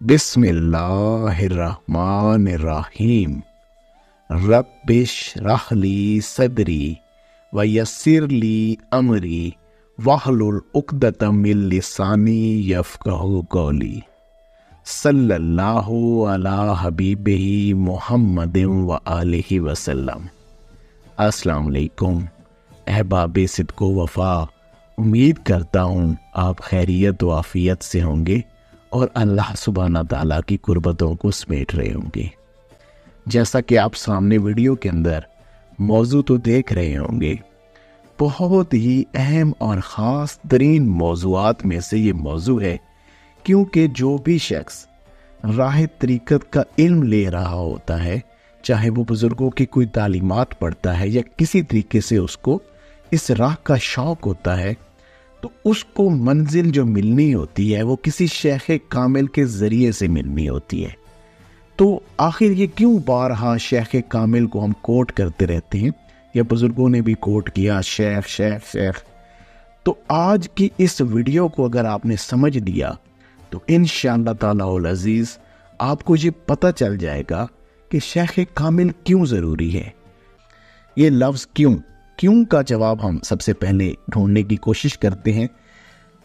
बिस्मिल्लाहिर्रहमानिर्रहीम। रब्बिश्रह ली सदरी वयस्सिरली अमरी वहलुल उक़दतम मिन लिसानी यफ़क़हू क़ौली। सल्लल्लाहु अला हबीबिही मुहम्मदिन व आलिहि वसल्लम। अस्सलाम वालेकुम अहबाब सिद्क़ व वफ़ा। उम्मीद करता हूँ आप खैरियत व आफ़ियत से होंगे और अल्लाह सुब्हाना ताला की कुर्बतों को समेट रहे होंगे। जैसा कि आप सामने वीडियो के अंदर मौजू तो देख रहे होंगे, बहुत ही अहम और ख़ास तरीन मौज़ूआत में से ये मौजू है, क्योंकि जो भी शख्स राह तरीक़त का इल्म ले रहा होता है, चाहे वो बुज़ुर्गों की कोई तालीमात पढ़ता है या किसी तरीके से उसको इस राह का शौक़ होता है, तो उसको मंजिल जो मिलनी होती है वो किसी शेख कामिल के ज़रिए से मिलनी होती है। तो आखिर ये क्यों बारहा शेख कामिल को हम कोट करते रहते हैं, या बुज़ुर्गों ने भी कोट किया शेख शेख शेख। तो आज की इस वीडियो को अगर आपने समझ लिया तो इंशाअल्लाह ताला उल अज़ीज़ आपको ये पता चल जाएगा कि शेख कामिल क्यों ज़रूरी है। ये लफ्ज़ क्यों का जवाब हम सबसे पहले ढूंढने की कोशिश करते हैं।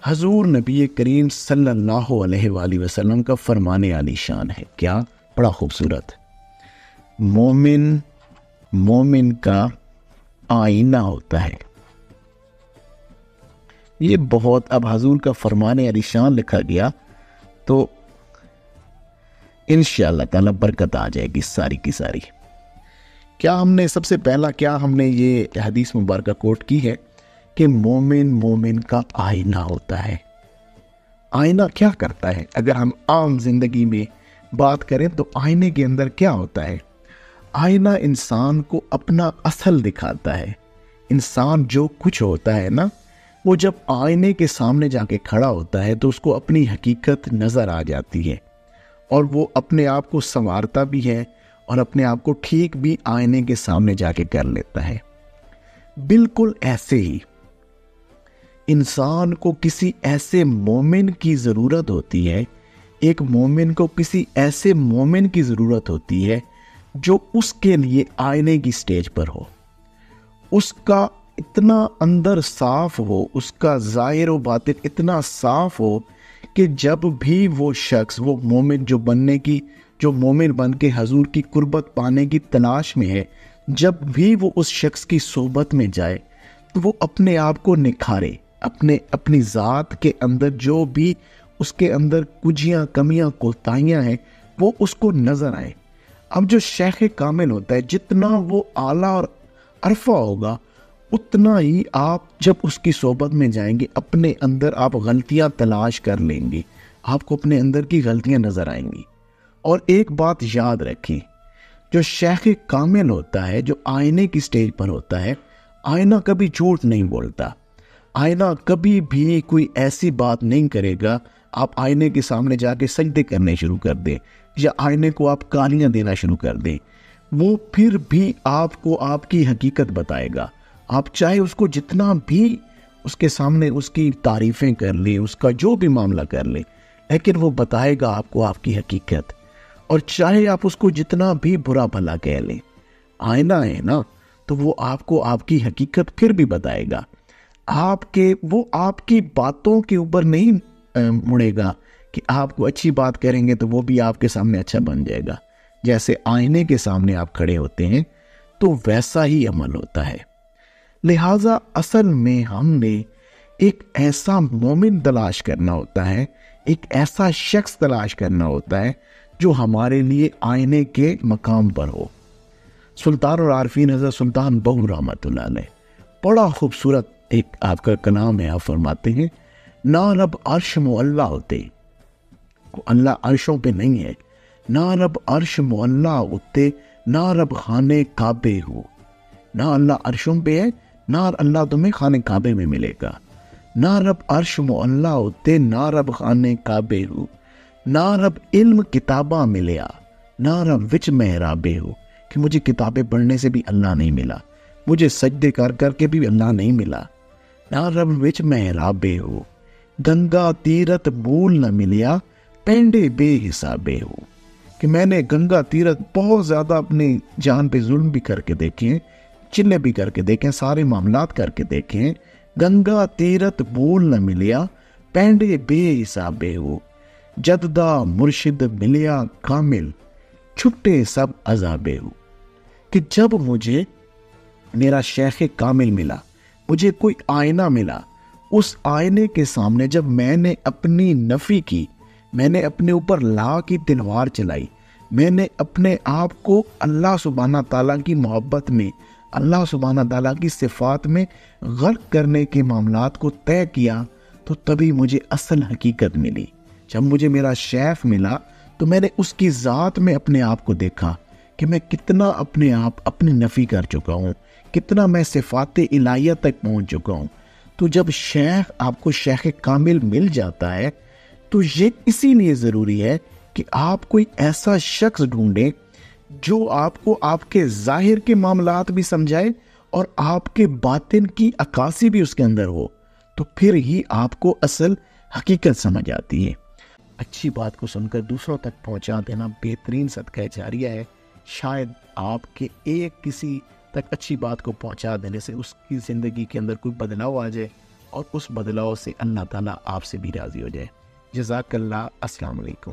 हजूर नबी करीम सल्लल्लाहु अलैहि वसल्लम का फरमाने आली शान है, क्या बड़ा खूबसूरत। मोमिन का आईना होता है। ये बहुत, अब हजूर का फरमाने आली शान लिखा गया तो इंशाअल्लाह ताला बरकत आ जाएगी सारी की सारी। क्या हमने ये हदीस मुबारक कोट की है कि मोमिन का आईना होता है। आईना क्या करता है? अगर हम आम जिंदगी में बात करें तो आईने के अंदर क्या होता है? आईना इंसान को अपना असल दिखाता है। इंसान जो कुछ होता है ना, वो जब आईने के सामने जाके खड़ा होता है तो उसको अपनी हकीकत नज़र आ जाती है, और वो अपने आप को संवारता भी है और अपने आप को ठीक भी आईने के सामने जाके कर लेता है। बिल्कुल ऐसे ही इंसान को किसी ऐसे मोमिन की ज़रूरत होती है, एक मोमिन को किसी ऐसे मोमिन की ज़रूरत होती है जो उसके लिए आईने की स्टेज पर हो, उसका इतना अंदर साफ हो, उसका ज़ाहिर व बातिन इतना साफ हो कि जब भी वो शख्स, वो मोमिन जो मोमिन बन के हजूर की कुर्बत पाने की तलाश में है, जब भी वो उस शख्स की सोबत में जाए तो वो अपने आप को निखारे, अपनी ज़ात के अंदर जो भी उसके अंदर कुजियाँ कमियाँ कोताहियाँ हैं वो उसको नज़र आए। अब जो शेख कामिल होता है, जितना वो आला और अरफा होगा, उतना ही आप जब उसकी सोबत में जाएंगे अपने अंदर आप गलतियां तलाश कर लेंगे, आपको अपने अंदर की गलतियां नजर आएंगी। और एक बात याद रखें, जो शेख कामिल होता है, जो आईने की स्टेज पर होता है, आईना कभी झूठ नहीं बोलता। आईना कभी भी कोई ऐसी बात नहीं करेगा आप आईने के सामने जाके सजदे करने शुरू कर दें या आईने को आप गालियां देना शुरू कर दें। वो फिर भी आपको आपकी हकीकत बताएगा। आप चाहे उसको जितना भी उसके सामने उसकी तारीफ़ें कर लें, उसका जो भी मामला कर लें, लेकिन वो बताएगा आपको आपकी हकीकत। और चाहे आप उसको जितना भी बुरा भला कह लें, आईना है ना, तो वो आपको आपकी हकीकत फिर भी बताएगा। वो आपकी बातों के ऊपर नहीं मुड़ेगा कि आपको अच्छी बात करेंगे तो वो भी आपके सामने अच्छा बन जाएगा। जैसे आईने के सामने आप खड़े होते हैं तो वैसा ही अमल होता है। लिहाजा असल में हमने एक ऐसा मोमिन तलाश करना होता है, एक ऐसा शख्स तलाश करना होता है जो हमारे लिए आईने के मकाम पर हो। सुल्तान और आरफीन हज़रत सुल्तान बहू रहमतुल्लाह अलैह, बड़ा खूबसूरत एक आपका कलाम है। आप फरमाते हैं, ना रब अर्श मुअल्ला होते, अल्लाह अर्शों पे नहीं है, ना रब अर्श मुअल्ला होते, ना रब खाने काबे हो। ना अल्लाह अर्शों पे है, ना अल्लाह तुम्हें खाने काबे में मिलेगा। ना रब अर्श मुअल्ला होते, ना रब खाने काबे हो। ना रब इल्म किताबा मिलया, ना रब विच मेहराबे हो। कि मुझे किताबें पढ़ने से भी अल्लाह नहीं मिला, मुझे सजदे कर करके भी अल्लाह नहीं मिला। ना रब विच मेहराबे हो, गंगा तीरथ मूल न मिलिया, پینڈے بے حسابے ہو، کہ میں نے گنگا تیرت بہت زیادہ اپنی جان پہ ظلم بھی کر کے دیکھیں، چلے بھی کر کے دیکھیں، سارے معاملات کر کے دیکھیں، گنگا تیرت بول نہ ملیا، پینڈے بے حسابے ہو، جددا مرشد ملیا کامل، چھٹے سب عذابے ہو۔ کہ جب مجھے میرا شیخ کامل ملا، مجھے کوئی آئینہ ملا، اس آئینے کے سامنے جب میں نے اپنی نفی کی، میں نے اپنے اوپر لا کی تلوار چلائی، میں نے اپنے آپ کو اللہ سبحانہ تعالیٰ کی محبت میں، اللہ سبحانہ تعالیٰ کی صفات میں غرق کرنے کے معاملات کو طے کیا، تو تبھی مجھے اصل حقیقت ملی۔ جب مجھے میرا شیخ ملا تو میں نے اس کی ذات میں اپنے آپ کو دیکھا کہ میں کتنا اپنے آپ اپنی نفی کر چکا ہوں، کتنا میں صفات الہیہ تک پہنچ چکا ہوں۔ تو جب شیخ آپ کو شیخ کامل مل جاتا ہے تو یہ اسی لیے ضروری ہے کہ آپ کوئی ایسا شخص ڈھونڈیں جو آپ کو آپ کے ظاہر کے معاملات بھی سمجھائے اور آپ کے باطن کی عکاسی بھی اس کے اندر ہو، تو پھر ہی آپ کو اصل حقیقت سمجھ آتی ہے۔ اچھی بات کو سن کر دوسروں تک پہنچا دینا بہترین صدقہ جاریہ ہے۔ شاید آپ کے ایک کسی تک اچھی بات کو پہنچا دینے سے اس کی زندگی کے اندر کوئی بدلاؤ آ جائے، اور اس بدلاؤ سے اللہ تعالیٰ آپ سے بھی راضی ہو جائے۔ جزاک اللہ۔ السلام علیکم۔